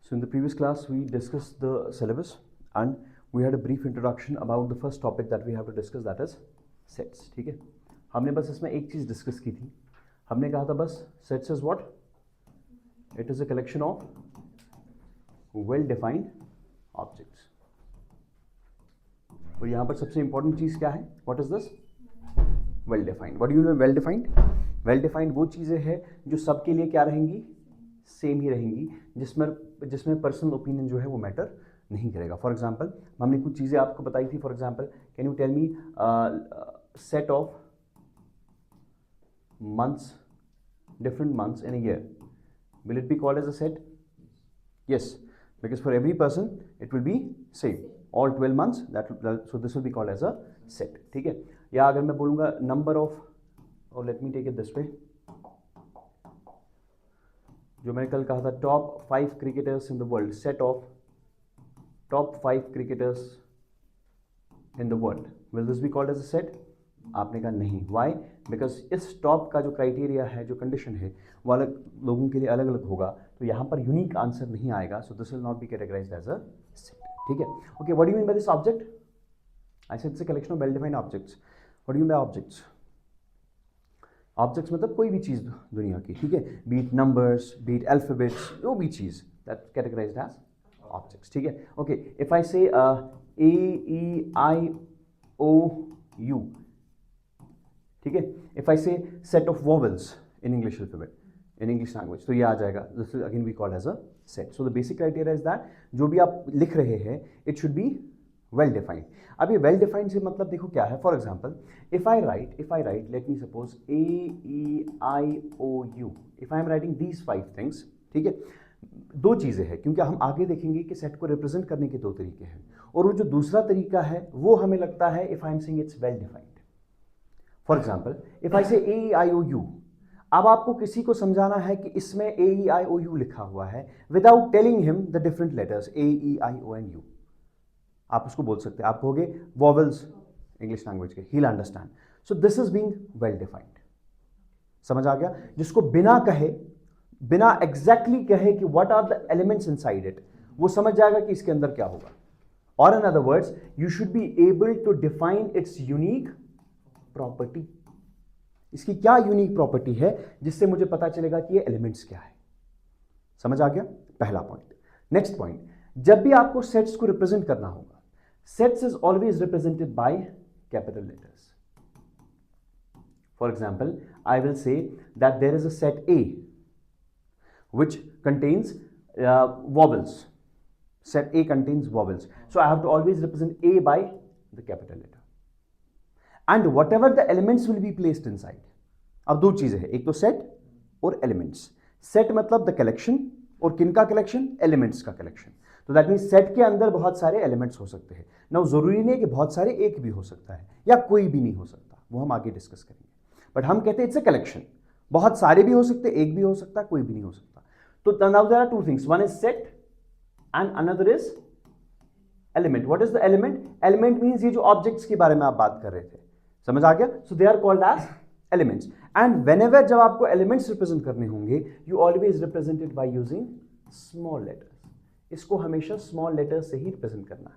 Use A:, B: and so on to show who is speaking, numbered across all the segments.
A: So in the previous class we discussed the syllabus and we had a brief introduction about the first topic that we have to discuss, that is sets. ठीक है, हमने बस इसमें एक चीज discuss की थी. हमने कहा था बस sets is what? It is a collection of well defined objects. और यहाँ पर सबसे इंपॉर्टेंट चीज क्या है? What is this? Well defined. What do you mean well defined? Well defined वो चीजें हैं जो सबके लिए क्या रहेंगी? सेम ही रहेंगी, जिसमें पर्सनल ओपिनियन जो है वो मैटर नहीं करेगा. फॉर एग्जांपल हमने कुछ चीज़ें आपको बताई थी. For example can you tell me set of months, different months in a year, will it be called as a set? Yes, because for every person it will be same, all 12 months, that so this will be called as a set. ठीक है, या अगर मैं बोलूँगा number of, और let me take it this way, जो मैंने कल कहा था top 5 cricketers in the world, set of top 5 cricketers in the world, will this be called as a set? आपने कहा नहीं. व्हाई? बिकॉज इस टॉप का जो क्राइटेरिया है, जो कंडीशन है, वो अलग लोगों के लिए अलग अलग होगा, तो यहाँ पर यूनिक आंसर नहीं आएगा. So this will not be categorised as a set. ठीक है, okay. What do you mean by this object? I said it's a collection of well defined objects. What do you mean by objects? Objects मतलब कोई भी चीज़ दुनिया की, ठीक है, beat numbers, beat alphabets, जो भी चीज़, दैट कैटेगराइज्ड एज ऑब्जेक्ट्स. ठीक है, ओके. इफ आई से A-E-I-O-U, ठीक है, if I say set of vowels in English alphabet, in English language, तो ये आ जाएगा. This is again we called as a set. So the basic criteria is that जो भी आप लिख रहे हैं it should be well defined. अब ये वेल डिफाइंड से मतलब देखो क्या है. For example if I write let me suppose A-E-I-O-U, if I am writing these 5 things, ठीक है, दो चीज़ें हैं, क्योंकि हम आगे देखेंगे कि सेट को रिप्रेजेंट करने के 2 तरीके हैं, और वो जो दूसरा तरीका है वो हमें लगता है if I am saying it's well defined. For example if I से A-E-I-O-U, अब आपको किसी को समझाना है कि इसमें A-E-I-O-U लिखा हुआ है without telling him the different letters A-E-I-O-N-U. आप उसको बोल सकते हैं, आप कहोगे वॉवेल्स इंग्लिश लैंग्वेज के, he will understand. So this is being well defined. समझ आ गया? जिसको बिना कहे, बिना एग्जैक्टली कहे कि what are the elements inside it, वो समझ जाएगा कि इसके अंदर क्या होगा. और in other words you should be able to define its unique property. इसकी क्या यूनिक प्रॉपर्टी है जिससे मुझे पता चलेगा कि ये एलिमेंट्स क्या है. समझ आ गया? पहला पॉइंट. नेक्स्ट पॉइंट, जब भी आपको सेट्स को रिप्रेजेंट करना होगा, sets is always represented by capital letters. For example, I will say that there is a set A which contains vowels. Set A contains vowels. So I have to always represent A by the capital letter. And whatever the elements will be placed inside. अब दो चीजें हैं, एक तो set और elements. Set मतलब the collection, और किन का कलेक्शन? एलिमेंट्स का कलेक्शन. तो दैट मीन्स सेट के अंदर बहुत सारे एलिमेंट्स हो सकते हैं. ना जरूरी नहीं कि बहुत सारे, एक भी हो सकता है या कोई भी नहीं हो सकता, वो हम आगे डिस्कस करेंगे. बट हम कहते हैं इट्स अ कलेक्शन. बहुत सारे भी हो सकते, एक भी हो सकता, कोई भी नहीं हो सकता. तो now there are 2 things, one is set and another is element. What is the element? Element means ये जो ऑब्जेक्ट्स के बारे में आप बात कर रहे थे. समझ आ गया? So they are called as elements. And whenever जब आपको एलिमेंट्स रिप्रेजेंट करने होंगे, you always represented by using small letters. इसको हमेशा स्मॉल लेटर से ही रिप्रेजेंट करना है.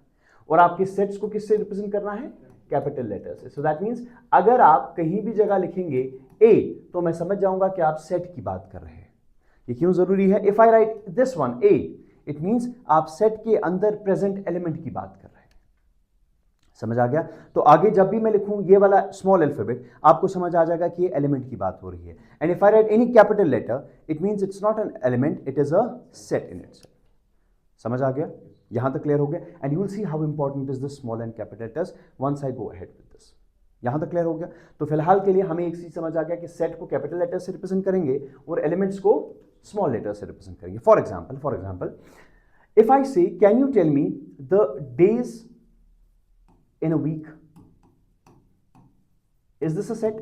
A: और आपके सेट्स को किससे रिप्रेजेंट करना है? कैपिटल लेटर से. सो दैट मींस अगर आप कहीं भी जगह लिखेंगे ए, तो मैं समझ जाऊंगा कि आप सेट की बात कर रहे हैं. ये क्यों जरूरी है? If I write this one A, it means आप सेट के अंदर प्रेजेंट एलिमेंट की बात कर रहे हैं. समझ आ गया? तो आगे जब भी मैं लिखूं ये वाला स्मॉल अल्फाबेट, आपको समझ आ जाएगा कि ये एलिमेंट की बात हो रही है. And if I write any capital letter, it means it's not an element, it is a set in itself. समझ आ गया? यहां तक क्लियर हो गया? And you will see how important is the small and capital letters once I go ahead with this. यहां तक clear हो गया? तो फिलहाल के लिए हमें एक चीज समझ आ गया कि सेट को कैपिटल लेटर से रिप्रेजेंट करेंगे और एलिमेंट्स को स्मॉल लेटर से रिप्रेजेंट करेंगे. For example if I say can you tell me the days in a week, is this a set?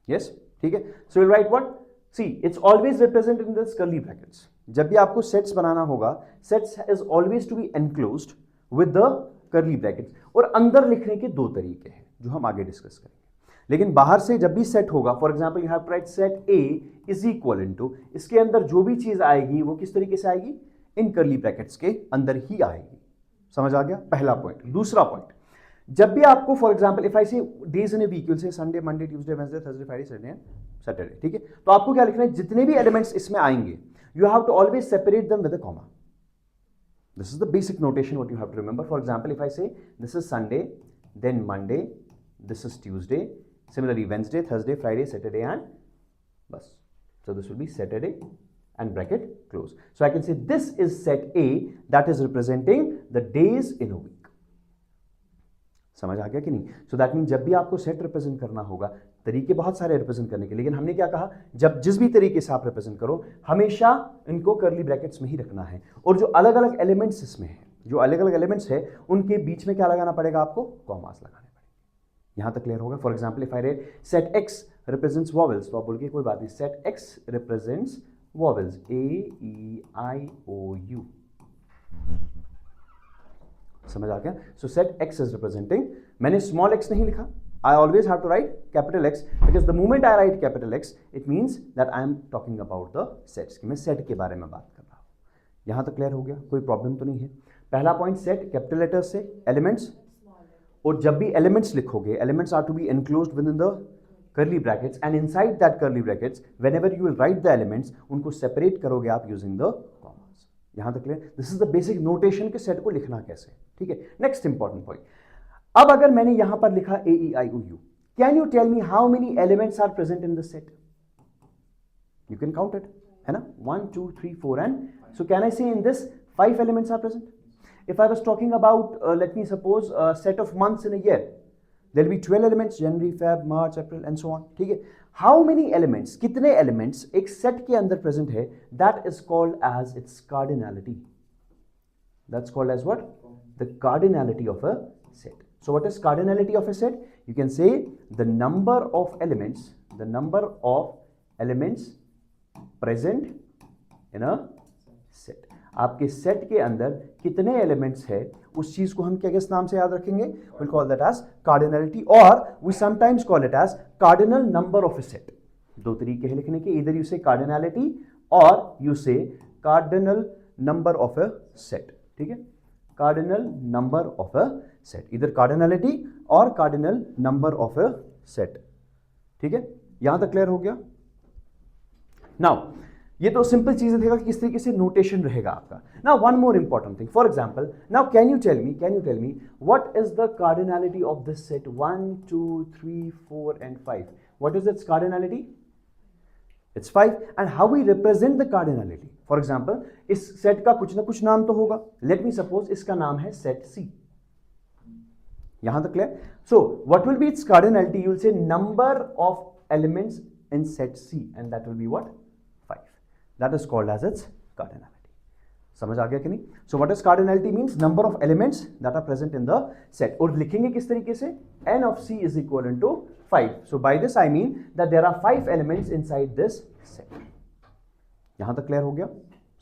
A: Yes, ठीक है. So will write what? See, it's always represented in this curly brackets. जब भी आपको sets बनाना होगा, sets is always to be enclosed with the curly brackets. और अंदर लिखने के 2 तरीके हैं जो हम आगे डिस्कस करेंगे. लेकिन बाहर से जब भी सेट होगा, for example you have to write set A is equal to, इसके अंदर जो भी चीज आएगी वो किस तरीके से आएगी, इन कर्ली ब्रैकेट्स के अंदर ही आएगी। समझ आ गया पहला पॉइंट। दूसरा पॉइंट, जब भी आपको for example if I say days in a week, you'll say Sunday, Monday, Tuesday, Wednesday, Thursday, Friday, Saturday and Saturday, ठीक है, तो आपको क्या लिखना है, जितने भी एलिमेंट्स इसमें आएंगे you have to always separate them with a comma. This is the basic notation what you have to remember. For example, if I say this is Sunday, then Monday, this is Tuesday, similarly Wednesday, Thursday, Friday, Saturday and bus. So this will be Saturday and bracket close. So I can say this is set A, that is representing the days in a week. समझ आ गया कि नहीं? So that mean जब भी आपको set represent करना होगा, तरीके बहुत सारे रिप्रेजेंट करने के, लेकिन हमने क्या कहा, जब जिस भी तरीके से आप रिप्रेजेंट करो हमेशा इनको कर्ली ब्रैकेट्स में ही रखना है, और जो अलग अलग एलिमेंट्स इसमें है, जो अलग अलग एलिमेंट्स है उनके बीच में क्या लगाना पड़ेगा, आपको कॉमास लगाने पड़ेंगे। यहां तक क्लियर होगा? For example if I right set x represents vowels, तो आप बोल के कोई बात नहीं, set x represents vowels AEIOU। समझ आ गया? सो सेट एक्स इज रिप्रेजेंटिंग, मैंने स्मॉल एक्स नहीं लिखा, I always have to write capital X because the moment I write capital X, it means that I am talking about the sets, कि मैं set के बारे में बात कर रहा हूँ। यहाँ तक क्लियर हो गया? कोई प्रॉब्लम तो नहीं है? पहला पॉइंट, सेट कैपिटल लेटर्स से, एलिमेंट्स, और जब भी एलिमेंट्स लिखोगे, elements are to be enclosed within the curly brackets, and inside that curly brackets whenever you will write the elements, उनको सेपरेट करोगे आप यूजिंग द कॉमास। यहाँ तक clear? This is the basic notation के set को लिखना कैसे, ठीक है। नेक्स्ट इंपॉर्टेंट पॉइंट, अब अगर मैंने यहां पर लिखा AEIOU, can you tell me how many elements are present in this set? You can count it, है ना, 1 2 3 4 and so can I say in this 5 elements are present? If I was talking about let me suppose set of months in a year, there will be 12 elements, January, Feb, March, April and so on, ठीक है। How many elements, कितने elements एक set के अंदर present है, that is called as its cardinality. That's called as what? The cardinality of a set. So what is cardinality of a set? You can say the number of elements present in a set. आपके set के अंदर कितने elements है, उस चीज को हम क्या किस नाम से याद रखेंगे? We'll call that as cardinality, or we sometimes call it as cardinal number of a set. दो तरीके हैं लिखने के, either you say cardinality or you say cardinal number of a set, ठीक है। Cardinal number of a set, either cardinality or cardinal number of a set, ठीक है। यहां तक क्लियर हो गया? नाउ ये तो सिंपल चीजें देखा कि किस तरीके से नोटेशन रहेगा आपका। Now one more important thing, for example now can you tell me what is the cardinality of this set 1 2 3 4 and 5? What is its cardinality? It's 5. And how we represent the cardinality? For example, इस set का कुछ ना कुछ नाम तो होगा। Let me suppose इसका नाम है सेट C। यहां तक clear? So what will be its cardinality? You will say number of elements in set C, and that will be what? 5. That is called as its cardinality. समझ आ गया कि नहीं? So what is cardinality means? Number of elements that are present in the set. और लिखेंगे किस तरीके से? N of C is equal to 5. So by this I mean that there are 5 elements inside this set. यहां तक clear हो गया?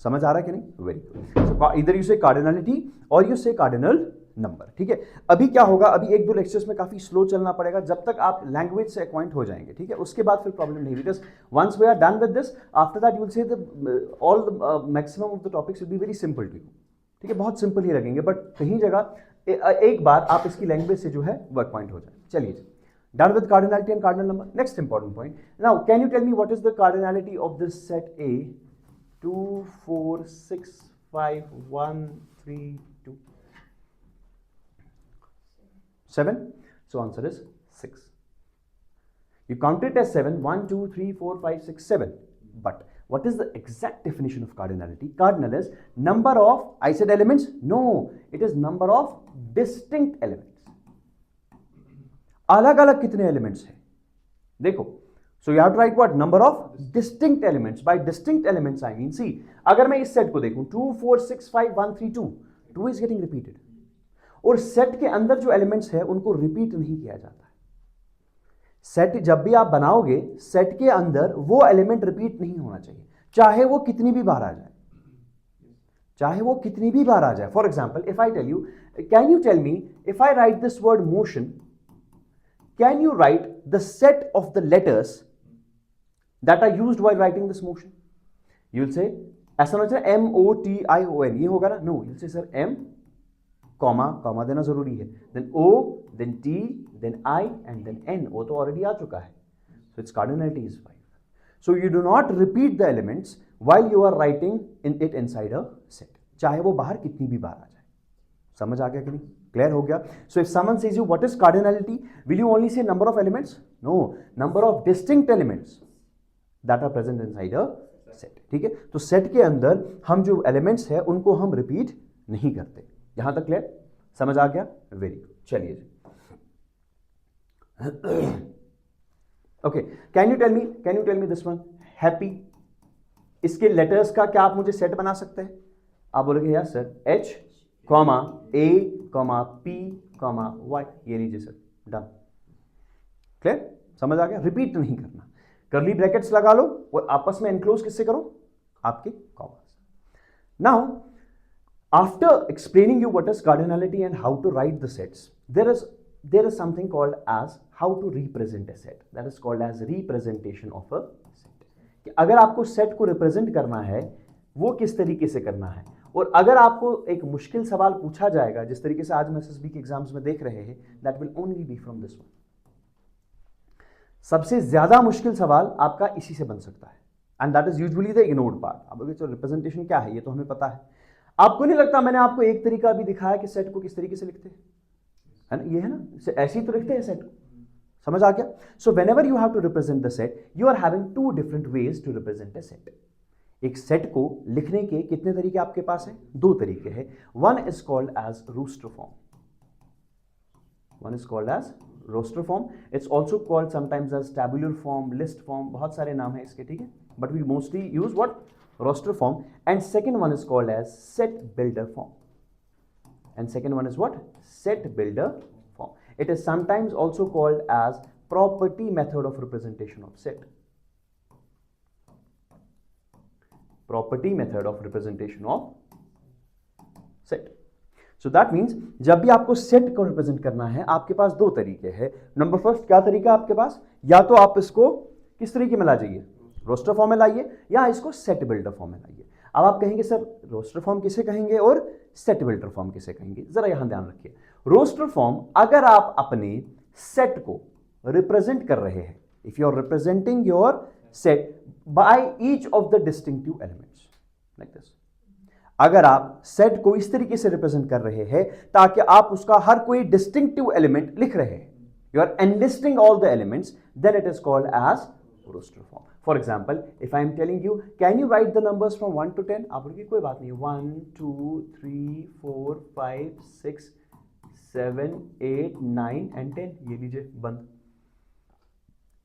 A: समझ आ रहा है कि नहीं? Very good. So either you say cardinality or you say cardinal number, ठीक है। अभी क्या होगा, अभी एक दो लेक्चर्स में काफी स्लो चलना पड़ेगा जब तक आप लैंग्वेज से एक्वाइंट हो जाएंगे, ठीक है। उसके बाद फिर प्रॉब्लम नहीं, because once we are done with this, after that you will say the all the maximum of the topics will be very simple to you, ठीक है। बहुत सिंपल ही लगेंगे, बट कहीं जगह एक बार आप इसकी लैंग्वेज से जो है वो एक्वाइंट हो जाए। चलिए, done with cardinality and cardinal number. Next important point, now can you tell me what is the cardinality of this set A 2 4 6 5 1 3 2 7? So answer is 6. You count it as 7, 1 2 3 4 5 6 7. But what is the exact definition of cardinality? Cardinal is number of, I said elements? No, it is number of distinct elements. अलग अलग कितने elements हैं देखो। So you have to write what? Number of distinct elements. By distinct elements I mean, see, अगर मैं इस set को देखूं 2 4 6 5 1 3 2, 2 is getting repeated. और सेट के अंदर जो एलिमेंट्स है उनको रिपीट नहीं किया जाता है। सेट जब भी आप बनाओगे, सेट के अंदर वो एलिमेंट रिपीट नहीं होना चाहिए, चाहे वो कितनी भी बार आ जाए, चाहे वो कितनी भी बार आ जाए। For example, if I tell you, can you tell me, if I write this word motion, can you write the set of the letters that are used while writing this motion. You will say, ऐसा ना चाहिए MOTION, ये होगा ना? No, you will say sir M, comma देना जरूरी है, then O, then T, then I and then N. O तो ऑलरेडी आ चुका है, so its cardinality is 5. So you do not repeat the elements while you are writing it inside a set, चाहे वो बाहर कितनी भी बार आ जाए. समझ आ गया कि नहीं? क्लियर हो गया? So if someone says you what is cardinality, will you only say number of elements? No, number of distinct elements that are present inside a set. ठीक है? तो सेट के अंदर हम जो एलिमेंट्स है उनको हम रिपीट नहीं करते. यहां तक क्लियर? समझ आ गया? Very good. चलिए जी. Okay, can you tell me this one happy, इसके लेटर्स का क्या आप मुझे सेट बना सकते हैं? आप बोलोगे यार sir H, A, P, Y. ये लीजिए सर, डन. क्लियर? समझ आ गया? रिपीट नहीं करना. कर्ली ब्रैकेट्स लगा लो और आपस में एनक्लोज किससे करो? आपके comma. Now after explaining you what is cardinality and how to write the sets, there is something called as how to represent a set. That is called as representation of a set. कि अगर आपको set को represent करना है वो किस तरीके से करना है. और अगर आपको एक मुश्किल सवाल पूछा जाएगा जिस तरीके से आज हम एसएसबी के एग्जाम्स में देख रहे हैं, that will only be from this one. सबसे ज्यादा मुश्किल सवाल आपका इसी से बन सकता है, and that is usually the ignored part. अब तो रिप्रेजेंटेशन क्या है ये तो हमें पता है. आपको नहीं लगता मैंने आपको एक तरीका भी दिखाया कि सेट को किस तरीके से लिखते हैं, है ना? ये है ना, ऐसे ही तो लिखते हैं सेट को. समझ आ गया? So whenever you have to represent the set, you are having two different ways to represent a set. एक सेट को लिखने के कितने तरीके आपके पास हैं? दो तरीके हैं. One is called as roster form. One is called as roster form. It's also called sometimes as tabular form, list form, बहुत सारे नाम है इसके. ठीक है, but we mostly use what? Roster form. And second one is called as set builder form. And second one is what? Set builder form. It is sometimes also called as property method of representation of set. Property method of representation of set. So that means जब भी आपको set को represent करना है आपके पास दो तरीके हैं. नंबर फर्स्ट, क्या तरीका आपके पास? या तो आप इसको किस तरीके में ला जाइए, रोस्टर फॉर्म में लाइए, या इसको सेट बिल्डर फॉर्म में लाइए. अब आप कहेंगे सर रोस्टर फॉर्म किसे कहेंगे और सेट बिल्डर फॉर्म किसे कहेंगे? जरा यहां ध्यान रखिए. रोस्टर फॉर्म, अगर आप अपने सेट को रिप्रेजेंट कर रहे हैं, if you are representing your set by each of the distinctive elements like this. अगर आप सेट को इस तरीके से रिप्रेजेंट कर रहे हैं ताकि आप उसका हर कोई डिस्टिंक्टिव एलिमेंट लिख रहे हैं, you are enlisting all the elements, then it is called as roster form. For example, if I am telling you, can you write the numbers from 1 to 10? आप बोलोगे कोई बात नहीं, 1, 2, 3, 4, 5, 6, 7, 8, 9 and 10. ये लीजिए बंद.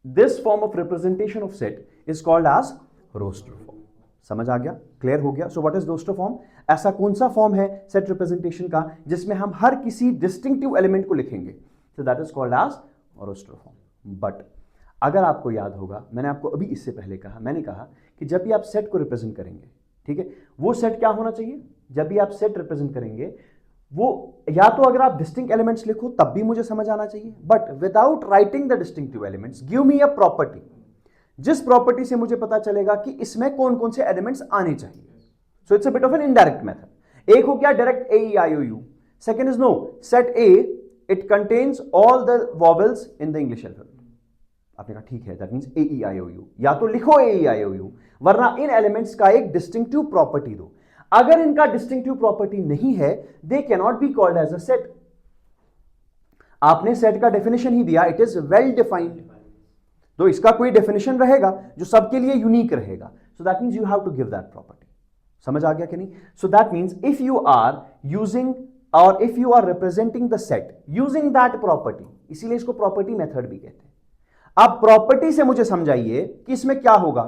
A: This form of representation of set is called as roster form. समझ आ गया? क्लियर हो गया? So what is roster form? ऐसा कौन सा फॉर्म है सेट रिप्रेजेंटेशन का जिसमें हम हर किसी डिस्टिंक्टिव एलिमेंट को लिखेंगे? So that is called as roster form. But अगर आपको याद होगा, मैंने आपको अभी इससे पहले कहा, मैंने कहा कि जब भी आप सेट को रिप्रेजेंट करेंगे, ठीक है, वो सेट क्या होना चाहिए? जब भी आप सेट रिप्रेजेंट करेंगे वो या तो अगर आप डिस्टिंक्ट एलिमेंट्स लिखो तब भी मुझे समझ आना चाहिए, but without writing the distinctive elements, give me a property, जिस प्रॉपर्टी से मुझे पता चलेगा कि इसमें कौन कौन से एलिमेंट्स आने चाहिए. So it's a bit of an indirect method. एक हो गया direct AEIOU. Second is no, set A, it contains all the vowels in the English alphabet. आपने कहा ठीक है, दैट मींस AEIOU. या तो लिखो AEIOU, वरना इन एलिमेंट्स का एक डिस्टिंक्टिव प्रॉपर्टी दो. अगर इनका डिस्टिंक्टिव प्रॉपर्टी नहीं है, they can not be called as a set. आपने सेट का डेफिनेशन ही दिया, इट इज वेल डिफाइंड. तो इसका कोई डेफिनेशन रहेगा जो सबके लिए यूनिक रहेगा. So that means you have to give that property. समझ आ गया कि नहीं? So that means if you are using or if you are representing the set using that property, इसीलिए इसको प्रॉपर्टी मेथड भी कहते हैं. आप प्रॉपर्टी से मुझे समझाइए कि इसमें क्या होगा,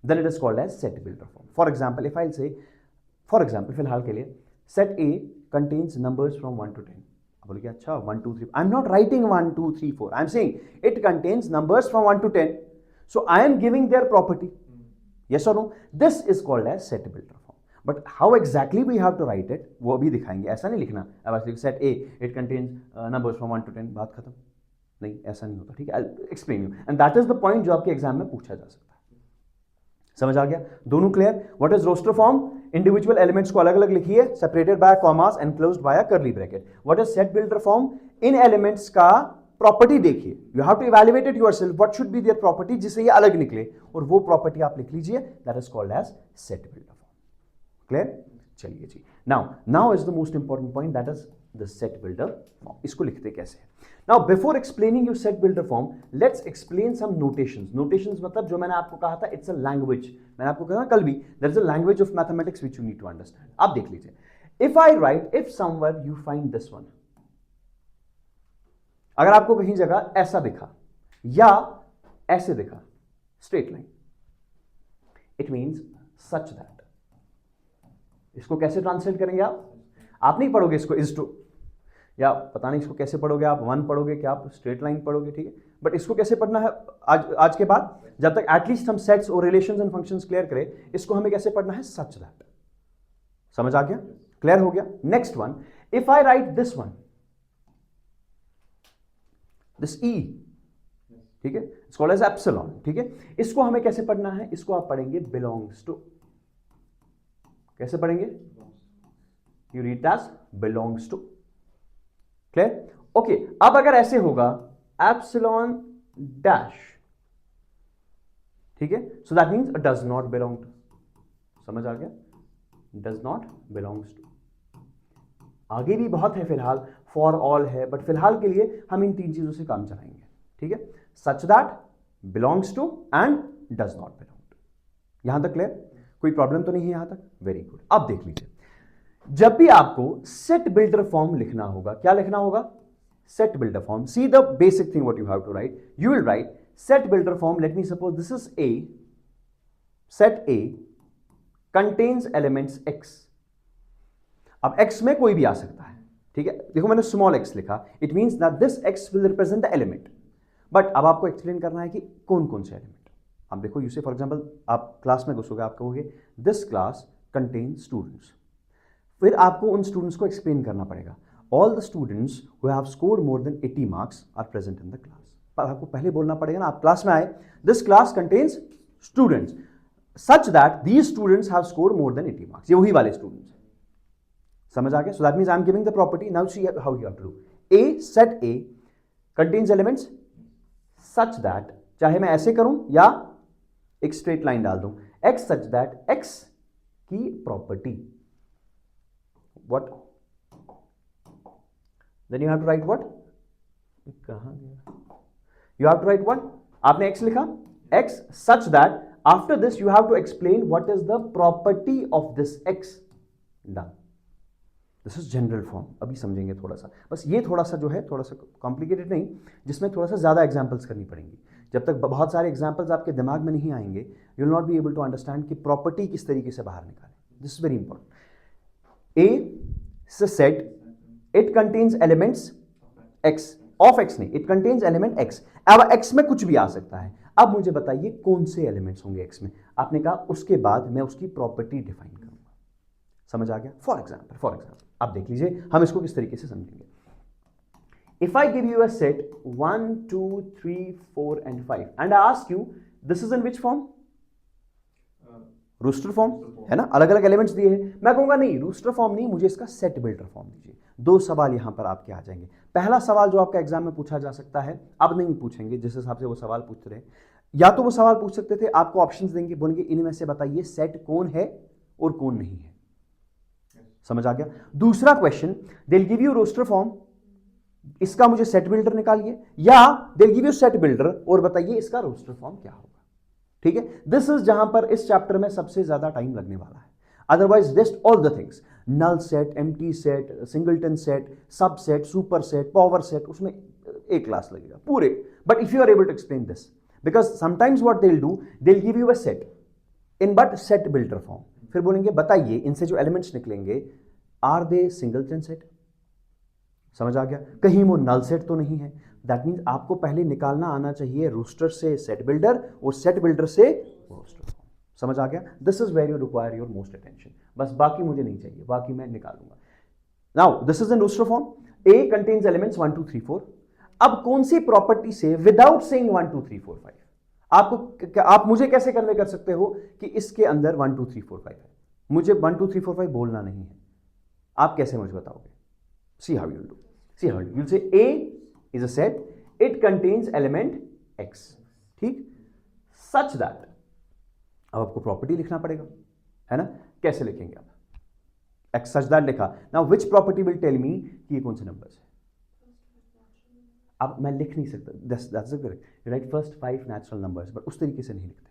A: then it is called as set builder form. For example, if I say, for example फिलहाल के लिए, set A contains numbers from 1 to 10. बोलिए अच्छा 1 2 3, I am not writing 1 2 3 4, I am saying it contains numbers from 1 to 10. So I am giving their property. Yes or no? This is called as set builder form. But how exactly we have to write it, वो अभी दिखाएंगे. ऐसा नहीं लिखना अब set A, it contains numbers from 1 to 10, बात खत्म. नहीं, ऐसा नहीं होता, ठीक है, explain you, and that is the point जो आपके एग्जाम में पूछा जा सकता है। समझ आ गया? दोनों clear? What is roster form? Individual elements को अलग अलग लिखिए, separated by commas, enclosed by a curly bracket. What is set builder form? इन एलिमेंट्स का प्रॉपर्टी देखिए, you have to evaluate it yourself, what should be there property जिससे ये अलग निकले, और वो प्रॉपर्टी आप लिख लीजिए, that is called as set builder form. Clear? चलिए जी, now is the most important point, that is the set builder form. इसको लिखते कैसे हैं? Now before explaining your set builder form, let's explain some notations. Notations मतलब जो मैंने आपको कहा था, इट्स अ लैंग्वेज। मैंने आपको कहा कल भी, there is a language of mathematics which you need to understand. आप देख लीजिए, if I write, if somewhere you find this one, अगर आपको कहीं जगह ऐसा दिखा या ऐसे दिखा, straight line, it means such that. इसको कैसे ट्रांसलेट करेंगे आप नहीं पढ़ोगे इसको इज टू, या पता नहीं इसको कैसे पढ़ोगे आप, वन पढ़ोगे क्या आप स्ट्रेट लाइन पढ़ोगे, ठीक है, बट इसको कैसे पढ़ना है आज के बाद, जब तक एटलीस्ट हम सेट्स और रिलेशंस एंड फंक्शंस क्लियर करें, इसको हमें कैसे पढ़ना है, सच दैट। समझ आ गया? क्लियर हो गया? Next one, if I write this one, this E, ठीक है, इट्स कॉल्ड एज एप्सिलॉन, ठीक है, इसको हमें कैसे पढ़ना है, इसको आप पढ़ेंगे बिलोंग्स टू। कैसे पढ़ेंगे? You read as belongs to. Clear? Okay, अब अगर ऐसे होगा एप्सिलॉन डैश, ठीक है, so that means does not belong to. समझ आ गया? Does not belongs to. आगे भी बहुत है फिलहाल, फॉर ऑल है, बट फिलहाल के लिए हम इन तीन चीजों से काम चलाएंगे, ठीक है, such that, belongs to and does not belong to. यहां तक क्लियर? कोई प्रॉब्लम तो नहीं है यहां तक? Very good. अब देख लीजिए, जब भी आपको सेट बिल्डर फॉर्म लिखना होगा, क्या लिखना होगा? Set builder form. See the basic thing what you have to write, you will write set builder form, let me suppose this is A, set A contains elements x. अब x में कोई भी आ सकता है, ठीक है, देखो मैंने स्मॉल एक्स लिखा, it means that this x will represent the element, but अब आपको एक्सप्लेन करना है कि कौन कौन से एलिमेंट। अब देखो, यू से फॉर एग्जांपल आप क्लास में घुसोगे, आप कहोगे दिस क्लास कंटेन्स स्टूडेंट्स, फिर आपको उन स्टूडेंट्स को एक्सप्लेन करना पड़ेगा, all the students who have scored more than 80 marks are present in the class. पर आपको पहले बोलना पड़ेगा ना, आप क्लास में आए, this class contains students such that these students have scored more than 80 marks, ये वही वाले स्टूडेंट्स। समझ आ गया? So that means I am giving the property, now see how you have to do. A, set A contains elements such that, चाहे मैं ऐसे करूं या एक स्ट्रेट लाइन डाल दूं, एक्स सच दैट एक्स की property, what, then you have to write what, कहां गया, you have to write what, आपने x लिखा, x such that after this you have to explain what is the property of this x, done, this is general form। अभी समझेंगे थोड़ा सा, बस ये थोड़ा सा जो है थोड़ा सा कॉम्प्लिकेटेड नहीं, जिसमें थोड़ा सा ज्यादा एग्जांपल्स करनी पड़ेंगी। जब तक बहुत सारे एग्जांपल्स आपके दिमाग में नहीं आएंगे, you will not be able to understand कि प्रॉपर्टी किस तरीके से बाहर निकालें। This is very important. A is a set, it contains elements x, of x नहीं, it contains element x। अब x में कुछ भी आ सकता है, अब मुझे बताइए कौन से एलिमेंट्स होंगे x में। आपने कहा उसके बाद मैं उसकी प्रॉपर्टी डिफाइन करूंगा। समझ आ गया? फॉर एग्जाम्पल आप देख लीजिए हम इसको किस तरीके से समझेंगे। If I give you a set 1 2 3 4 and 5 and I ask you this is in which form, roster form है ना, अलग अलग एलिमेंट्स दिए हैं, मैं कहूंगा नहीं रूस्टर फॉर्म नहीं, मुझे इसका सेट बिल्डर फॉर्म दीजिए। दो सवाल यहां पर आपके आ जाएंगे। पहला सवाल जो आपका एग्जाम में पूछा जा सकता है, अब नहीं पूछेंगे जिस हिसाब से वो सवाल पूछते रहे, या तो वो सवाल पूछ सकते थे, आपको ऑप्शंस देंगे, बोलेंगे इनमें से बताइए सेट कौन है और कौन नहीं है। समझ आ गया? दूसरा question, they will give you roster form, इसका मुझे सेट बिल्डर निकालिए, या they will give you set builder और बताइए इसका रोस्टर फॉर्म क्या होगा। ठीक है, दिस इज जहां पर इस चैप्टर में सबसे ज्यादा टाइम लगने वाला है। Otherwise rest all the things, null set, empty set, singleton set, subset, super set, power set, उसमें एक क्लास लगेगा पूरे। But if you are able to explain this, because sometimes what they will do, they will give you a set in but set builder form, फिर बोलेंगे बताइए इनसे जो elements निकलेंगे आर दे सिंगलटन सेट। समझ आ गया? कहीं वो नल सेट तो नहीं है। दैट मीन्स आपको पहले निकालना आना चाहिए रोस्टर से सेट बिल्डर और सेट बिल्डर से रोस्टर। समझ आ गया? This is where you require your most attention. बस बाकी मुझे नहीं चाहिए, बाकी मैं निकालूंगा। Now this is in roster form, A contains elements 1 2 3 4 अब कौन सी प्रॉपर्टी से विदाउट सेइंग 1 2 3 4 5 आप मुझे कैसे कन्वे कर सकते हो कि इसके अंदर 1 2 3 4 5 है? मुझे 1 2 3 4 5 बोलना नहीं है, आप कैसे मुझे बताओगे? See how you do, see how you say A is a set, it contains element x, ठीक, सच दैट, अब आपको प्रॉपर्टी लिखना पड़ेगा, है ना? कैसे लिखेंगे आप? एक्स सच दैट लिखा, now which property will tell me कि ये कौन से नंबर्स है? अब मैं लिख नहीं सकता, that's correct, write first 5 natural numbers, but उस तरीके से नहीं लिखते,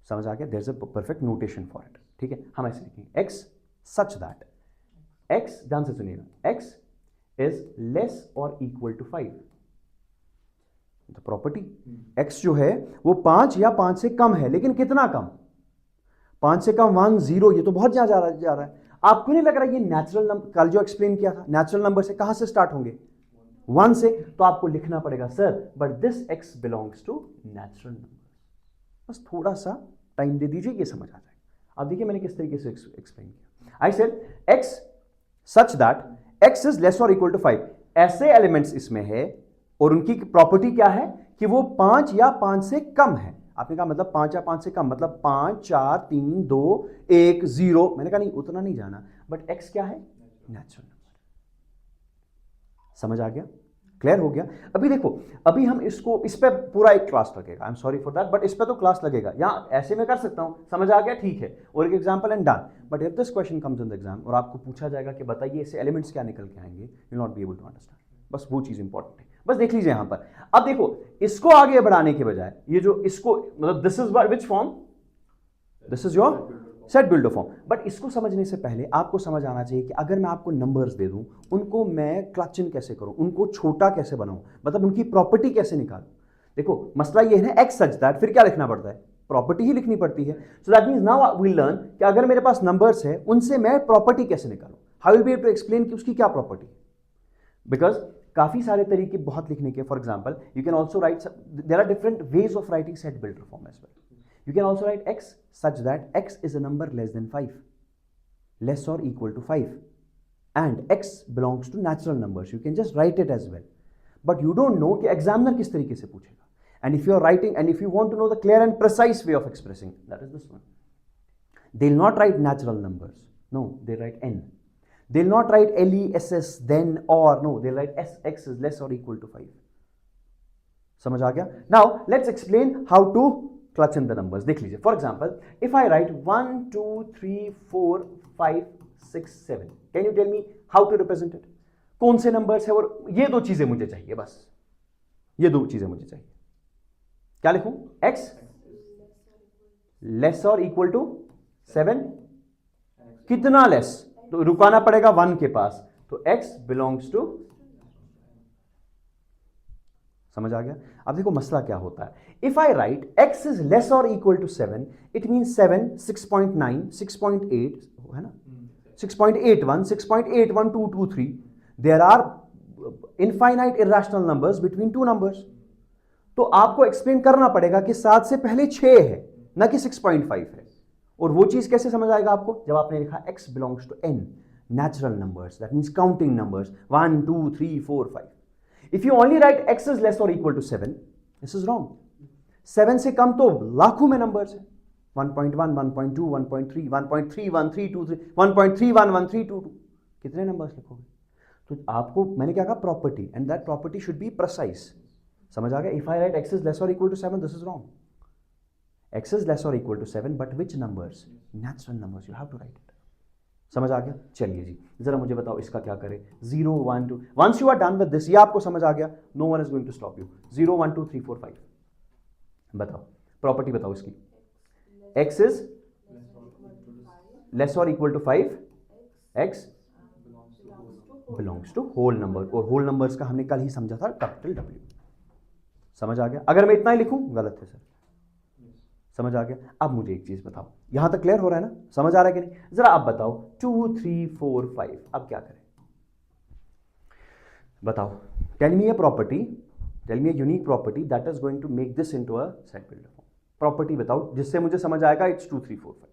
A: समझ आ गया? There is a perfect notation for it, ठीक है? हम ऐसे लिखेंगे एक्स सच दैट, एक्स ध्यान से सुनिएगा, x is less or equal to 5, तो प्रॉपर्टी एक्स जो है वो 5 या 5 से कम है, लेकिन कितना कम? 5 से कम 1 0, ये तो बहुत जा रहा है। आपको नहीं लग रहा ये नेचुरल नंबर, कल जो एक्सप्लेन किया था, नेचुरल नंबर से कहां से स्टार्ट होंगे? 1 से, तो आपको लिखना पड़ेगा sir but this x belongs to natural number. बस थोड़ा सा टाइम दे दीजिए, ये समझ आ जाएगा। अब देखिए मैंने किस तरीके से एक्सप्लेन किया। I said x such that x is less or equal to 5, ऐसे एलिमेंट्स इसमें है और उनकी प्रॉपर्टी क्या है कि वो 5 या 5 से कम है। आपने कहा मतलब 5 या 5 से कम, मतलब 5 4 3 2 1 0, मैंने कहा नहीं उतना नहीं जाना, बट एक्स क्या है? Natural number. समझ आ गया? क्लियर हो गया? अभी देखो, अभी हम इसको, इस पे पूरा एक क्लास लगेगा, I am sorry for that, but इस पे तो क्लास लगेगा। यहां ऐसे में कर सकता हूं, समझ आ गया, ठीक है, और एक example and done. But if this question comes in the exam और आपको पूछा जाएगा कि बताइए इससे एलिमेंट्स क्या निकल के आएंगे, you will not be able to understand. बस वो चीज इंपॉर्टेंट है, बस देख लीजिए यहां पर। अब देखो, इसको आगे बढ़ाने के बजाय ये जो इसको, मतलब this is which form, this is your set builder form, but इसको समझने से पहले आपको समझ आना चाहिए कि अगर मैं आपको नंबर्स दे दूं, उनको मैं क्लच इन कैसे करूं, उनको छोटा कैसे बनाऊं, मतलब उनकी प्रॉपर्टी कैसे निकालूं। देखो मसला ये है, एक्स सच दैट, फिर क्या लिखना पड़ता है? प्रॉपर्टी ही लिखनी पड़ती है। So that means now we learn कि अगर मेरे पास नंबर्स है, उनसे मैं प्रॉपर्टी कैसे निकालूं, how will be able to explain कि उसकी क्या प्रॉपर्टी, बिकॉज काफी सारे तरीके बहुत लिखने के। For example you can also write, there are different ways of writing set builder form as well. You can also write x such that x is a number less than 5, less or equal to 5, and x belongs to natural numbers. You can just write it as well, but you don't know कि examiner किस तरीके से पूछेगा. And if you are writing, and if you want to know the clear and precise way of expressing, that is this one. They'll not write natural numbers. No, they write n. They'll not write LESS then or, no, they'll write x is less or equal to 5. समझ आ गया? Now let's explain how to clutch in the numbers. देख लीजिए, for example if I write 1 2 3 4 5 6 7, can you tell me how to represent it? कौन से numbers है? और ये दो चीजें मुझे चाहिए, बस ये दो चीजें मुझे चाहिए। क्या लिखूं? x less or equal to 7, कितना लेस? तो रुकाना पड़ेगा 1 के पास, तो x बिलोंग्स टू, समझ आ गया? अब देखो मसला क्या होता है। If I right x is less or equal to 7, it mean 7 6.9 6.8 है ना, 6.81 6.81 2 2 3, there are infinite irrational numbers between two numbers. तो आपको एक्सप्लेन करना पड़ेगा कि 7 से पहले 6 है, ना कि 6.5 है। और वो चीज कैसे समझ आएगा आपको? जब आपने लिखा x belongs to n, natural numbers, that means counting numbers 1 2 3 4 5। If you only write x is less or equal to 7, this is wrong. 7 से कम तो लाखों में नंबर्स है, 1.1 1.2 1.3 1.31 323 1.31 1322, कितने नंबर्स लिखोगे? तो आपको मैंने क्या कहा? Property, and that property should be precise. समझ आ गया? If I right x is less or equal to 7, this is wrong. x is less or equal to 7, but which numbers? Natural numbers, you have to write it. समझ आ गया? चलिए जी, जरा मुझे बताओ इसका क्या करें। 0 1 2, once you are done with this, ये आपको समझ आ गया, no one is going to stop you. 0 1 2 3 4 5, बताओ प्रॉपर्टी, बताओ इसकी। x is less or equal to 5, x belongs to whole number, और होल नंबर्स का हमने कल ही समझा था कैपिटल W। समझ आ गया? अगर मैं इतना ही लिखूं गलत है सर, समझ आ गया? अब मुझे एक चीज बताओ, यहां तक क्लियर हो रहा है ना? समझ आ रहा है कि नहीं? जरा आप बताओ 2 3 4 5, अब क्या करें बताओ? Tell me a property, tell me a unique property that is going to make this into a set builder form. Property बताओ जिससे मुझे समझ आएगा इट्स 2 3 4 5।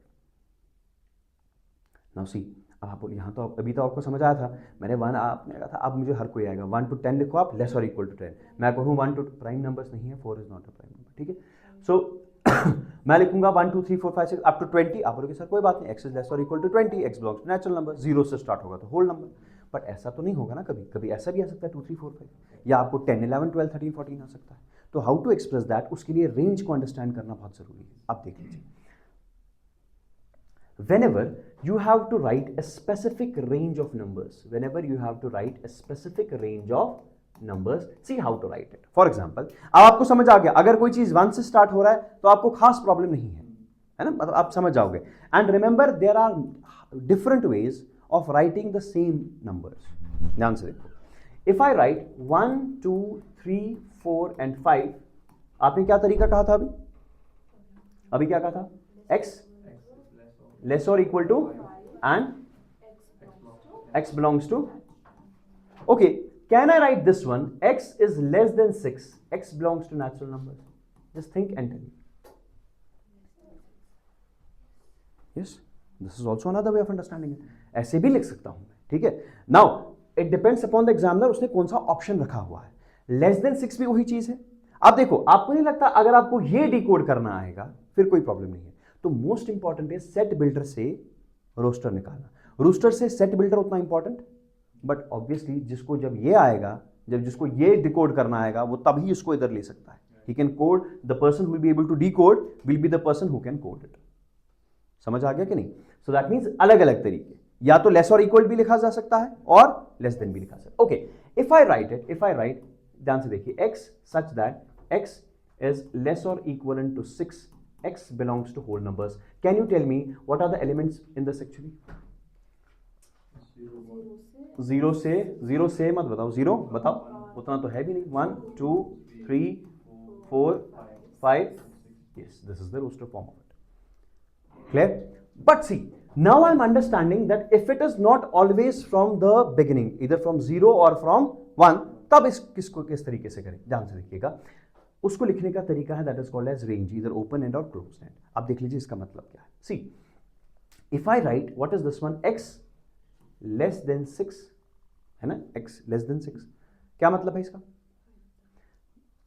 A: नाउ सी, अब आप बोलिए यहाँ तो अभी तो आपको समझ आया था, मैंने 1 आपने कहा था, अब मुझे हर कोई आएगा 1 to 10 लिखो आप, लेस और इक्वल टू 10। मैं कहूँ 1 to प्राइम नंबर्स नहीं है, 4 is not a prime number, ठीक है। सो मैं लिखूंगा 1 2 3 4 5 6 अप टू 20। आप बोलोगे सर कोई बात नहीं, x is less or equal to 20, x belongs to natural number, 0 से स्टार्ट होगा तो होल नंबर। बट ऐसा तो नहीं होगा ना, कभी कभी ऐसा भी आ सकता है 2 3 4 5, या आपको 10 11 12 13 14 आ सकता है। तो हाउ टू एक्सप्रेस दैट, उसके लिए रेंज को अंडरस्टैंड करना बहुत जरूरी है। आप देख लीजिए, whenever you have to write a specific range of numbers, whenever you have to write a specific range of numbers, see how to write it. For example, अब आपको समझ आ गया, अगर कोई चीज 1 से स्टार्ट हो रहा है तो आपको खास प्रॉब्लम नहीं है ना, मतलब आप समझ जाओगे। And remember there are different ways of writing the same numbers. ध्यान से देखो, इफ आई राइट 1 2 3 4 एंड 5, आपने क्या तरीका कहा था अभी क्या कहा था, x less or equal to and x belongs to, okay, can I write this one, x is less than 6, x belongs to natural numbers? Just think and tell me. Yes, this is also another way of understanding it. ऐसे भी लिख सकता हूं मैं, ठीक है। Now it depends upon the examiner, उसने कौन सा ऑप्शन रखा हुआ है। लेस देन 6 भी वही चीज है। अब देखो, आपको नहीं लगता अगर आपको ये डिकोड करना आएगा फिर कोई प्रॉब्लम नहीं है। तो मोस्ट इंपॉर्टेंट है सेट बिल्डर से रोस्टर निकालना। रोस्टर से सेट बिल्डर उतना इंपॉर्टेंट, बट ऑब्वियसली जिसको जब ये आएगा, जब जिसको ये डिकोड करना आएगा, वो तभी इसको इधर ले सकता है। He can code, the person will be able to decode will be the person who can code it. समझ आ गया कि नहीं? सो दैट मीन्स अलग अलग तरीके, या तो लेस और इक्वल भी लिखा जा सकता है और लेस देन भी लिखा जा सकता है। Okay, if I write it, if I right, ध्यान से देखिए, x such that x is less or equal to 6, x belongs to whole numbers. Can you tell me what are the elements in this actually? 0 से मत बताओ, 0 बताओ, उतना तो है भी नहीं। 1 2 3 4 5, yes, this is the roster form of it. Clear? But see, now I'm understanding that if it is not always from the beginning, either from 0 or from 1, तब किसको किस तरीके से करें, ध्यान से देखिएगा। उसको लिखने का तरीका है that is called as range, इधर ओपन एंड और क्लोज एंड। अब देख लीजिए इसका मतलब क्या है। See, if I write what is this one, x less than 6, है ना, x लेस देन 6, क्या मतलब है इसका?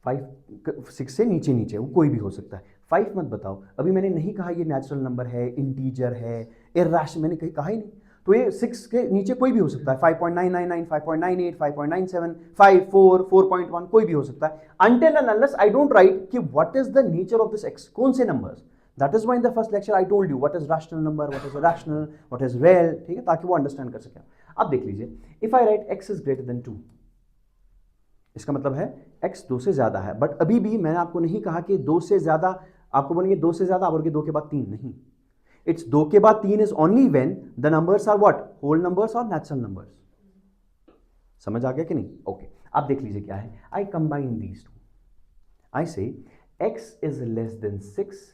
A: 5 6 से नीचे नीचे वो कोई भी हो सकता है। 5 मत बताओ, अभी मैंने नहीं कहा ये नेचुरल नंबर है, इंटीजर है, इरैशनल, मैंने कहा ही नहीं। तो ये 6 के नीचे कोई भी हो सकता है, 5.999, 5.98, 5.97, 5, 4, 4.1, कोई भी हो सकता है। Until and unless I don't write कि what is the nature of this x, कौन से numbers, that is why in the first lecture I told you what is rational number, what is irrational, what is real, ठीक है, ताकि वो understand कर सके। अब देख लीजिए, if I write x is greater than 2, इसका मतलब है x 2 से ज्यादा है। बट अभी भी मैंने आपको नहीं कहा कि 2 से ज्यादा, आपको बोलेंगे 2 से ज्यादा, आप बोलेंगे 2 के बाद 3, नहीं, it's 2 के बाद 3 is only when the numbers are what, whole numbers or natural numbers। समझ आ गया कि नहीं? ओके, अब देख लीजिए क्या है, I combine these two, I say x is less than 6,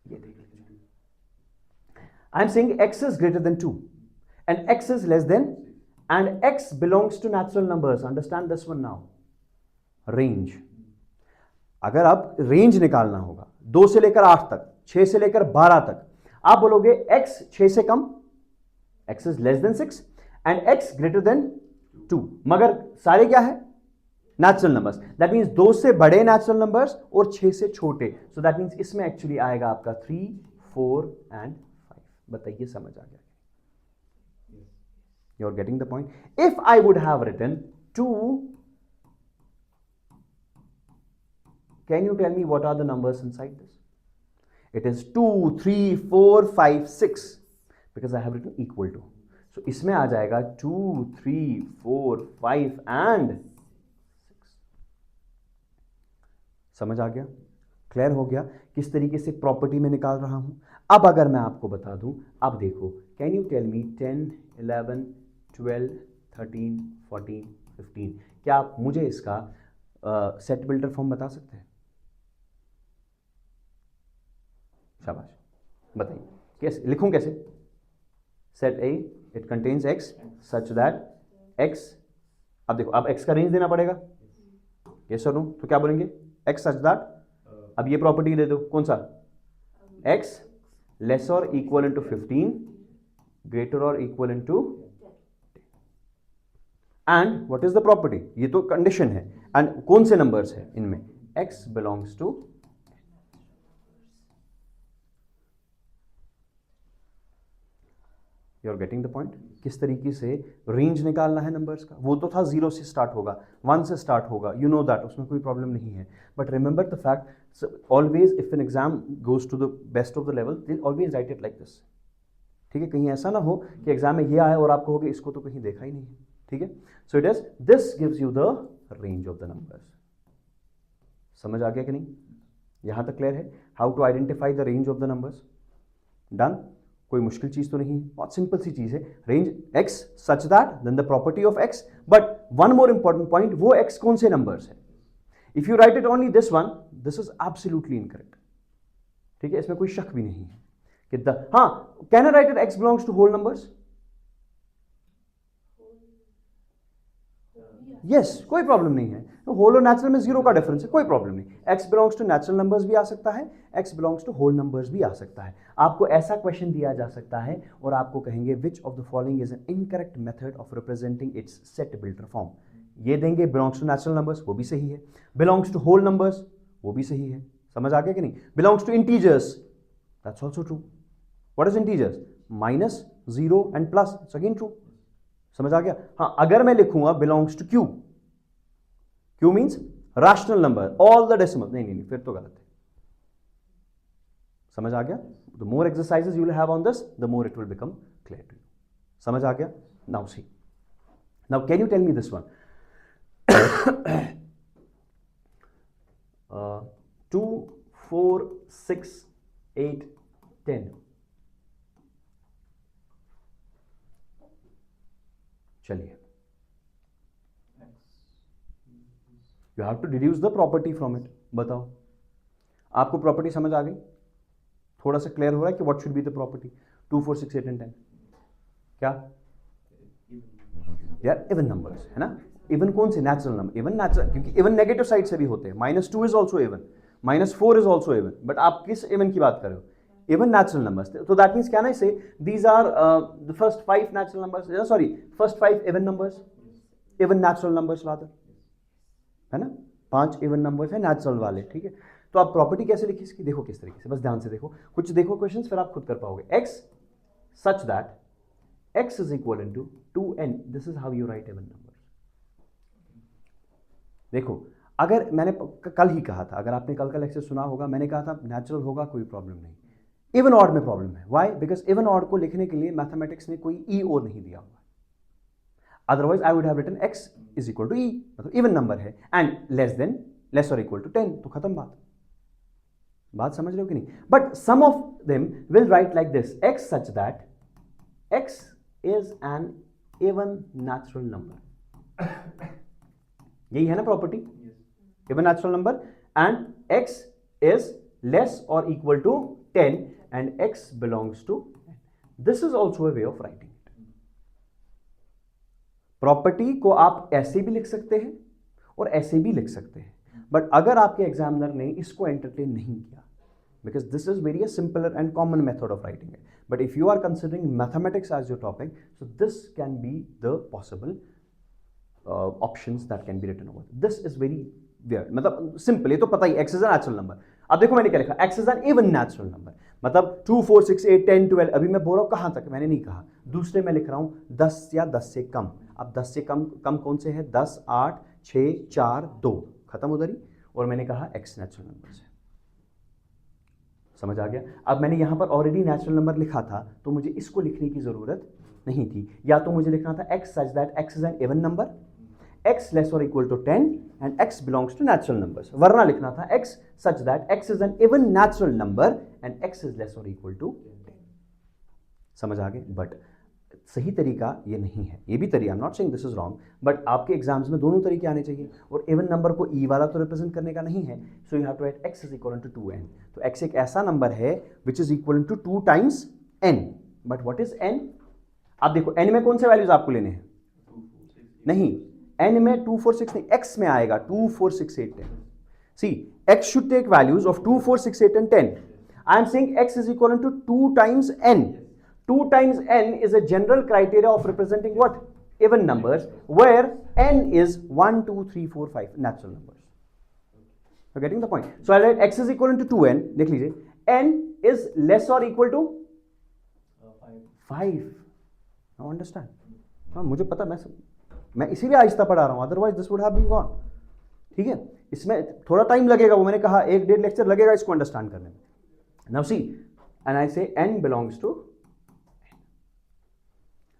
A: ये देख लीजिए, I am saying x is greater than 2 and x is less than, and x belongs to natural numbers, understand this one now, range। अगर आप range निकालना होगा 2 से लेकर 8 तक, 6 से लेकर 12 तक, आप बोलोगे x 6 से कम, x is less than 6 and x greater than 2, मगर सारे क्या है, नेचुरल नंबर्स। दैट मींस 2 से बड़े नेचुरल नंबर्स और 6 से छोटे। सो दैट मींस इसमें एक्चुअली आएगा आपका 3 4 एंड 5। बताइए समझ आ गया? You are getting the point? If I would have written 2, can you tell me what are the numbers inside this? It is 2 3 4 5 6 because I have written equal to, so इसमें आ जाएगा 2 3 4 5 and 6। समझ आ गया? Clear हो गया किस तरीके से प्रॉपर्टी में निकाल रहा हूं? अब अगर मैं आपको बता दूं, अब देखो, कैन यू टेल मी 10 11 12 13 14 15, क्या आप मुझे इसका सेट बिल्डर फॉर्म बता सकते हैं? शाबाश, बताइए कैसे लिखूं, कैसे? Set A, it contains x such that x, अब देखो, अब एक्स का रेंज देना पड़ेगा, यस और नो, तो क्या बोलेंगे, एक्स सच दैट, अब ये प्रॉपर्टी दे दो, कौन सा, x less or equal to 15 greater or equivalent to, and what is the property, ये तो कंडीशन है, and कौन से नंबर्स है इनमें, x belongs to, you are getting the point. किस तरीके से रेंज निकालना है नंबर्स का, वो तो था 0 से स्टार्ट होगा, 1 से स्टार्ट होगा, यू नो दैट, उसमें कोई प्रॉब्लम नहीं है। But remember the fact, always if an exam goes to the best of the level, they always write it like this, ठीक है। कहीं ऐसा ना हो कि एग्जाम में ये आया और आप कहोगे इसको तो कहीं देखा ही नहीं है, ठीक है। So it is, this gives you the range of the numbers. समझ आ गया कि नहीं, यहां तक क्लियर है how to identify the range of the numbers. Done, कोई मुश्किल चीज तो नहीं है, बहुत सिंपल सी चीज है। Range x such that, then the property of x, but one more important point, वो x कौन से नंबर्स है। If you write it only this one, this is absolutely incorrect, ठीक है, इसमें कोई शक भी नहीं है कि हाँ, can I write it x belongs to whole numbers, yes, कोई प्रॉब्लम नहीं है। तो होल और नेचुरल में 0 का डिफरेंस है, कोई प्रॉब्लम नहीं। x belongs to natural numbers भी आ सकता है, x belongs to whole numbers भी आ सकता है। आपको ऐसा क्वेश्चन दिया जा सकता है और आपको कहेंगे which of the following is an incorrect method of representing it's set builder form. ये देंगे बिलोंग्स टू नेचुरल नंबर्स, वो भी सही है, बिलोंग्स टू होल नंबर्स, वो भी सही है। समझ आ गया कि नहीं, belongs to integers, that's also true. What is integers, minus, 0 and plus, again true. समझ आ गया। हाँ, अगर मैं लिखूंगा belongs to Q, Q means rational number, all the decimal, नहीं, फिर तो गलत है। समझ आ गया। The more exercises you will have on this, the more it will become clear to you. समझ आ गया। Now see, now can you tell me this one, 2 4 6 8 10, चलिए, you have to deduce the property from it. बताओ, आपको property समझ आ गई, थोड़ा सा क्लियर हो रहा है कि what should be the property. 2 4 6 8 and 10 क्या यार, इवन नंबर्स है ना। इवन कौन से, नेचुरल नंबर, इवन नेचुरल, क्योंकि इवन नेगेटिव साइड से भी होते हैं। -2 is also even, -4 is also even, but आप किस इवन की बात कर रहे हो, इवन नेचुरल नंबर्स। तो दैट मीन्स क्या ना, say these are the first 5 natural numbers, sorry first 5 even numbers, even natural numbers rather, है ना। 5 इवन नंबर्स है नेचुरल वाले, ठीक है। तो आप प्रॉपर्टी कैसे लिखी इसकी, देखो किस तरीके से, बस ध्यान से देखो, कुछ देखो क्वेश्चंस, फिर आप खुद कर पाओगे। x such that x is equivalent to 2n, this is how you write even numbers। देखो, अगर मैंने कल ही कहा था, अगर आपने कल का लेक्चर सुना होगा, मैंने कहा था नेचुरल होगा कोई प्रॉब्लम नहीं, इवन ऑड में प्रॉब्लम है। व्हाई, बिकॉज इवन ऑड को लिखने के लिए मैथमेटिक्स में कोई ई ओ नहीं दिया हुआ, otherwise I would have written x is equal to E, मतलब इवन नंबर है, and less or equal to 10, तो खत्म बात समझ रहे हो कि नहीं। But some of them will write like this, x such that x is an even natural number, यही है ना property, even natural number, and x is less or equal to 10 and x belongs to, this is also a way of writing it. Property को आप ऐसे भी लिख सकते हैं और ऐसे भी लिख सकते हैं, बट अगर आपके एग्जामिनर ने इसको एंटरटेन नहीं किया, because this is very a simpler and common method of writing it, but if you are considering mathematics as your topic, so this can be the possible options that can be written over. This is very weird, मतलब simple, ये तो पता ही, x is a natural number। अब देखो मैंने क्या लिखा, x is an even natural number, मतलब 2 4 6 8 10 12, अभी मैं बोल रहा हूँ कहाँ तक, मैंने नहीं कहा, दूसरे में लिख रहा हूँ 10 या 10 से कम। अब 10 से कम कौन से है, 10 8 6 4 2, खत्म उधर ही, और मैंने कहा x नेचुरल नंबर है। समझ आ गया। अब मैंने यहाँ पर ऑलरेडी नेचुरल नंबर लिखा था, तो मुझे इसको लिखने की जरूरत नहीं थी, या तो मुझे लिखना था x such that x is an even number, x less or equal to 10 and x belongs to natural numbers, वरना लिखना था x such that x is an even natural number and x is less or equal to 10। समझ आ गए। But सही तरीका ये नहीं है, ये भी तरीका, आई am not saying this is wrong, but आपके एग्जाम्स में दोनों तरीके आने चाहिए, और इवन नंबर को ई वाला तो रिप्रेजेंट करने का नहीं है, so you have to write x is equal to 2n। तो x एक ऐसा नंबर है which is equal to 2 times n, but what is n। आप देखो n में कौन से वैल्यूज आपको लेने हैं, नहीं, n में 2 4 6 नहीं, x में आएगा 2 4 6 8 10। सी x should take values of 2 4 6 8 and 10। I am saying x is equal to 2 times n, 2 times n is a general criteria of representing what? Even numbers, where n is 1, 2, 3, 4, 5 natural numbers. You're getting the point? So I'll write x is equal to 2n. देख लीजिए, n is less or equal to 5. Now understand? हाँ, मुझे पता, मैं इसीलिए आहिस्ता पढ़ा रहा हूँ, otherwise this would have been gone. ठीक है, इसमें थोड़ा टाइम लगेगा, वो मैंने कहा 1-1.5 लेक्चर लगेगा इसको अंडरस्टैंड करने में. नाउ सी, एंड आई से n बिलोंग्स टू.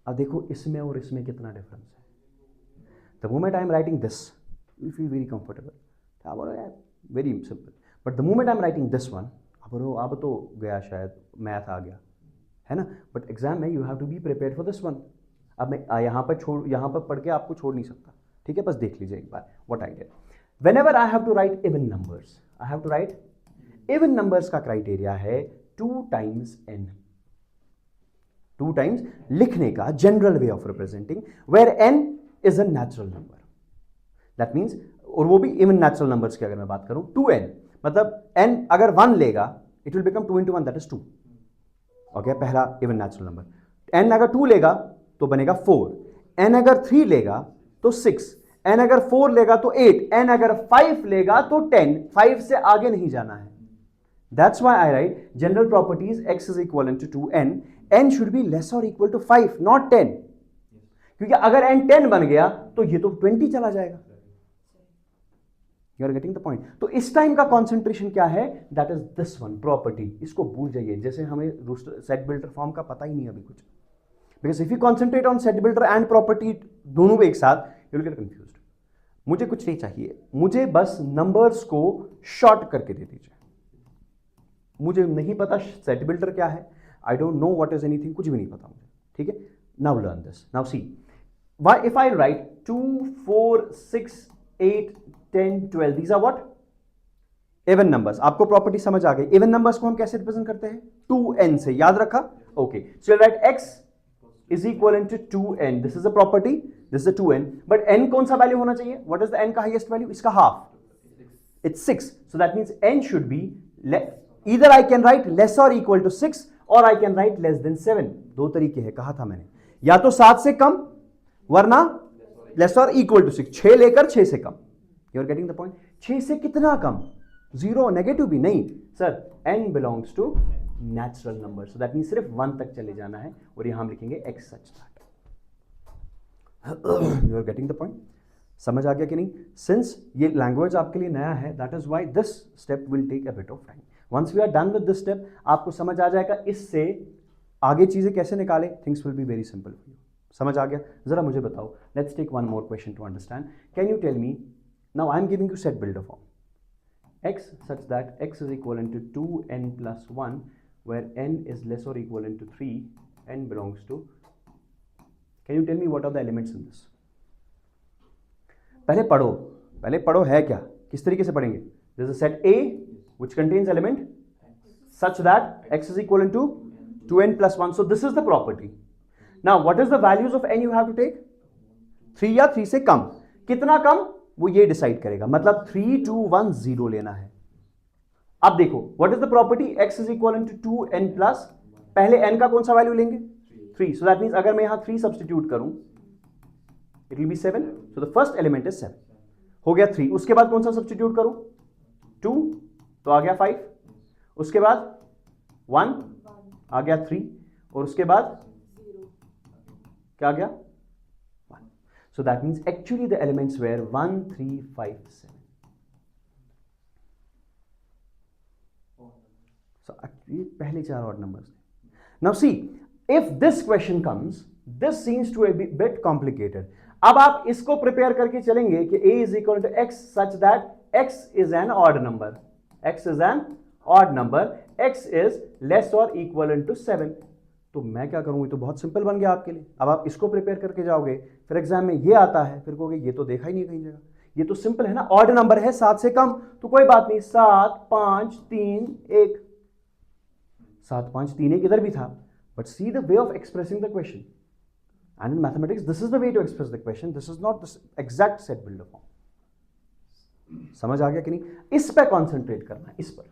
A: अब देखो इसमें और इसमें कितना डिफरेंस है. The moment I am writing this, you feel very comfortable, very simple. But the moment I am writing this one, अब तो गया, शायद मैथ आ गया है ना. बट एग्जाम में you have to be prepared for this one. अब मैं यहाँ पर पढ़ के आपको छोड़ नहीं सकता. ठीक है, बस देख लीजिए एक बार what I did. Whenever I have to write even numbers, I have to write even numbers का क्राइटेरिया है 2 times n. 2 times लिखने का general way of representing, where n is a natural number. That means, और वो भी even natural numbers की अगर मैं बात करूं, 2n मतलब n अगर 1 लेगा, it will become 2 into 1, that is 2. Okay, पहला इवन नेचुरल नंबर. n अगर 2 लेगा तो बनेगा 4, n अगर 3 लेगा तो 6, n अगर 4 लेगा तो 8, n अगर 5 लेगा तो 10. 5 से आगे नहीं जाना है. That's why I write general properties x is equivalent to 2n. n should be less or equal to 5, not 10. क्योंकि अगर n 10 बन गया तो ये तो 20 चला जाएगा. You are getting the point? तो इस टाइम का कॉन्सेंट्रेशन क्या है? That is this one, property. इसको भूल जाइए, जैसे हमें सेट बिल्डर फॉर्म का पता ही नहीं अभी कुछ. Because if you concentrate on set builder and property दोनों एक साथ, you will get confused. मुझे कुछ नहीं चाहिए, मुझे बस नंबर्स को शॉर्ट करके दे दीजिए. मुझे नहीं पता सेट बिल्डर क्या है, I don't know what is anything, कुछ भी नहीं पता मुझे. ठीक है, now learn this. Now see, why if I write 2, 4, 6, 8, 10, 12, these are what? Even numbers. आपको प्रॉपर्टी समझ आ गई. इवन नंबर्स को हम कैसे रिप्रेजेंट करते हैं? 2n से, याद रखा? Okay, so you right x is equivalent to 2n. this is a property, this is a 2n, but n कौन सा वैल्यू होना चाहिए? what is the n का हाईएस्ट वैल्यू? इसका half, it's 6. so that means n should be either I can write less or equal to 6 or I can write less than 7. दो तरीके हैं, कहा था मैंने, या तो 7 से कम वरना less or equal to 6. 6 लेकर 6 से कम. you are getting the point? 6 से कितना कम? 0, नेगेटिव भी नहीं sir. n belongs to natural number, so that means सिर्फ 1 तक चले जाना है, और यहां हम लिखेंगे x such that. You are getting the point? समझ आ गया कि नहीं? सिंस ये लैंग्वेज आपके लिए नया है, that is why this step will take a bit of time. Once we are done with this step, आपको समझ आ जाएगा इससे आगे चीजें कैसे निकालें. Things will be very simple for you. समझ आ गया? जरा मुझे बताओ, let's take one more question to understand. Can you tell me, now I am giving you set builder form x such that x is equivalent to 2n plus 1, where n is less or equivalent to 3, n belongs to. Can you tell me what are the elements in this? पहले पढ़ो है क्या, किस तरीके से पढ़ेंगे? There is a set A which contains element such that x is equivalent to 2n plus 1. So this is the property. Now what is the values of n you have to take? 3 या 3 से कम. कितना कम वो ये decide करेगा, मतलब 3, 2, 1, 0 लेना है. अब देखो, what is the property? x is equal to 2n plus, पहले n का कौन सा वैल्यू लेंगे? 3. सो दैट मीन्स अगर मैं यहां 3 सब्सटीट्यूट करूं, it will B 7. So the first element is 7, हो गया 3. उसके बाद कौन सा सब्सटीट्यूट करूं? 2, तो आ गया 5. उसके बाद 1 आ गया 3, और उसके बाद क्या आ गया? So that means actually the elements were 1, 3, 5, 7. So actually पहले 4 odd numbers. Now see, if this question comes, this seems to be a bit complicated. अब आप इसको प्रिपेयर करके चलेंगे कि a is equal to x such that x is an odd number. x is an odd number. x is less or equivalent to 7. तो मैं क्या करूंगी? तो बहुत सिंपल बन गया आपके लिए. अब आप इसको प्रिपेयर करके जाओगे, फिर एग्जाम में ये आता है, फिर कहोगे ये तो देखा ही नहीं कहीं जगह, ये तो सिंपल है ना, ऑड नंबर है, 7 से कम, तो कोई बात नहीं, 7, 5, 3, 1. 7, 5, 3, 1 इधर भी था. But see the way of expressing the question, and in mathematics this is the way to express the question. This is not the exact set builder form. समझ आ गया कि नहीं? इस पर कॉन्सेंट्रेट करना है, इस पर.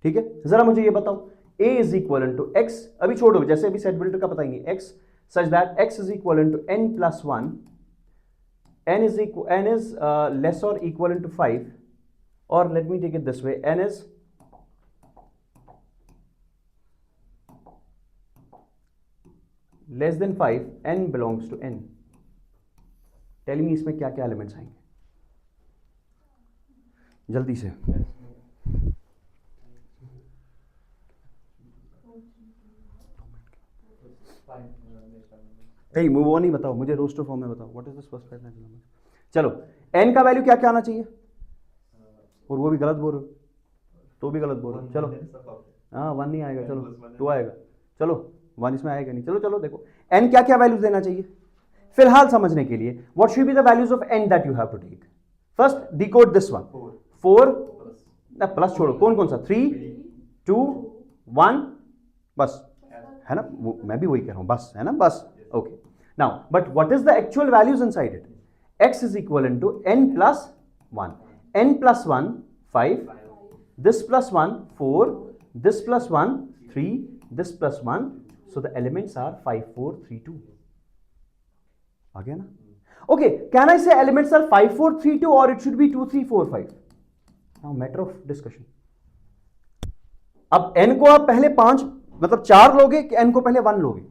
A: ठीक है, जरा मुझे ये बताओ, a is equal to x, अभी छोड़ो, जैसे अभी सेट बिल्डर का बताएंगे, x such that x is equal to n plus 1, n is less or equal to 5, or let me take it this way, n is less than 5, n belongs to n. Tell me इसमें क्या क्या elements आएंगे जल्दी से। नहीं move on ही बताओ, मुझे roster form में बताओ, what is this first prime natural number. चलो n का वैल्यू क्या क्या आना चाहिए, और वो भी गलत बोल रहे हो, तो भी गलत बोल रहे हो। चलो हाँ 1 नहीं आएगा, चलो 2 आएगा, चलो 1 इसमें आएगा नहीं। चलो चलो देखो n क्या क्या वैल्यूज देना चाहिए फिलहाल समझने के लिए। What should be the values of n that you have to take. First decode this one, 4 plus छोड़ो, कौन कौन सा, 3 2 1 बस, है ना, मैं भी वही कह रहा हूं बस, है ना, बस, okay. Now but what is the actual values inside it, x is equal to n plus 1, n plus 1 5, this plus 1 4, this plus 1 3, this plus 1, so the elements are 5 4 3 2। आ गया ना? Okay, can I say elements are 5 4 3 2 or it should be 2 3 4 5? Now matter of discussion। अब n को आप पहले 5 मतलब 4 लोगे कि n को पहले 1 लोगे?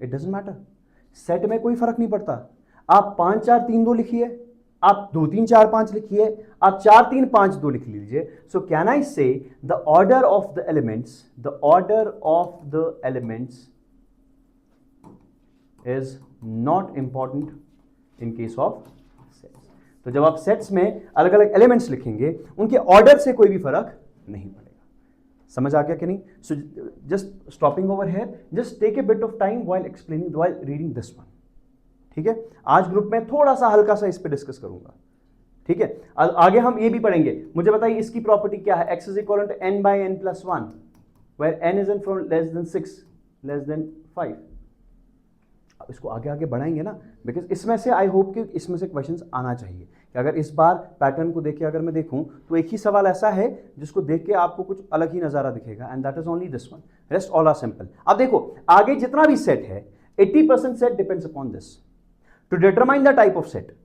A: It doesn't matter। सेट में कोई फर्क नहीं पड़ता, आप 5 4 3 2 लिखिए, आप 2 3 4 5 लिखिए, आप 4 3 5 2 लिख लीजिए। सो कैन आई से the order of the elements, the order of the elements is not important in case of sets. तो जब आप सेट्स में अलग अलग एलिमेंट्स लिखेंगे उनके ऑर्डर से कोई भी फर्क नहीं पड़ेगा। समझ आ गया कि नहीं? So just stopping over here, just take a bit of time while explaining, while reading this one. ठीक है, आज ग्रुप में थोड़ा सा हल्का सा इस पे डिस्कस करूंगा। ठीक है, आगे हम ये भी पढ़ेंगे। मुझे बताइए इसकी प्रॉपर्टी क्या है, x is equal to n by n plus 1 where n is in from less than 6 less than 5। अब इसको आगे आगे बढ़ाएंगे ना, बिकॉज इसमें से आई होप कि इसमें से क्वेश्चंस आना चाहिए कि अगर इस बार पैटर्न को देख के अगर मैं देखूं तो एक ही सवाल ऐसा है जिसको देख के आपको कुछ अलग ही नजारा दिखेगा, and that is only this one, rest all are simple. अब देखो आगे जितना भी सेट है 80% set depends upon this to determine the type of set.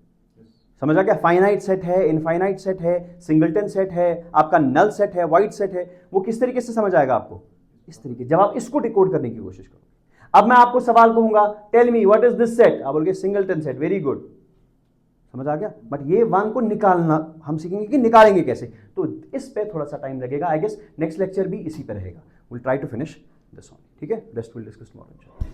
A: समझ आ गया? फाइनाइट सेट है, इनफाइनाइट सेट है, सिंगलटन सेट है, आपका नल सेट है, वाइड सेट है, वो किस तरीके से समझ आएगा आपको, इस तरीके, जब आप इसको डिकोड करने की कोशिश करो। अब मैं आपको सवाल कहूंगा tell me what is this set, आप बोलोगे सिंगलटन सेट, वेरी गुड, समझ आ गया। बट ये वन को निकालना हम सीखेंगे कि निकालेंगे कैसे, तो इस पे थोड़ा सा टाइम लगेगा। आई गेस नेक्स्ट लेक्चर भी इसी पे रहेगा, will try to finish this one. ठीक है, रेस्ट विल डिस्कस टुमारो।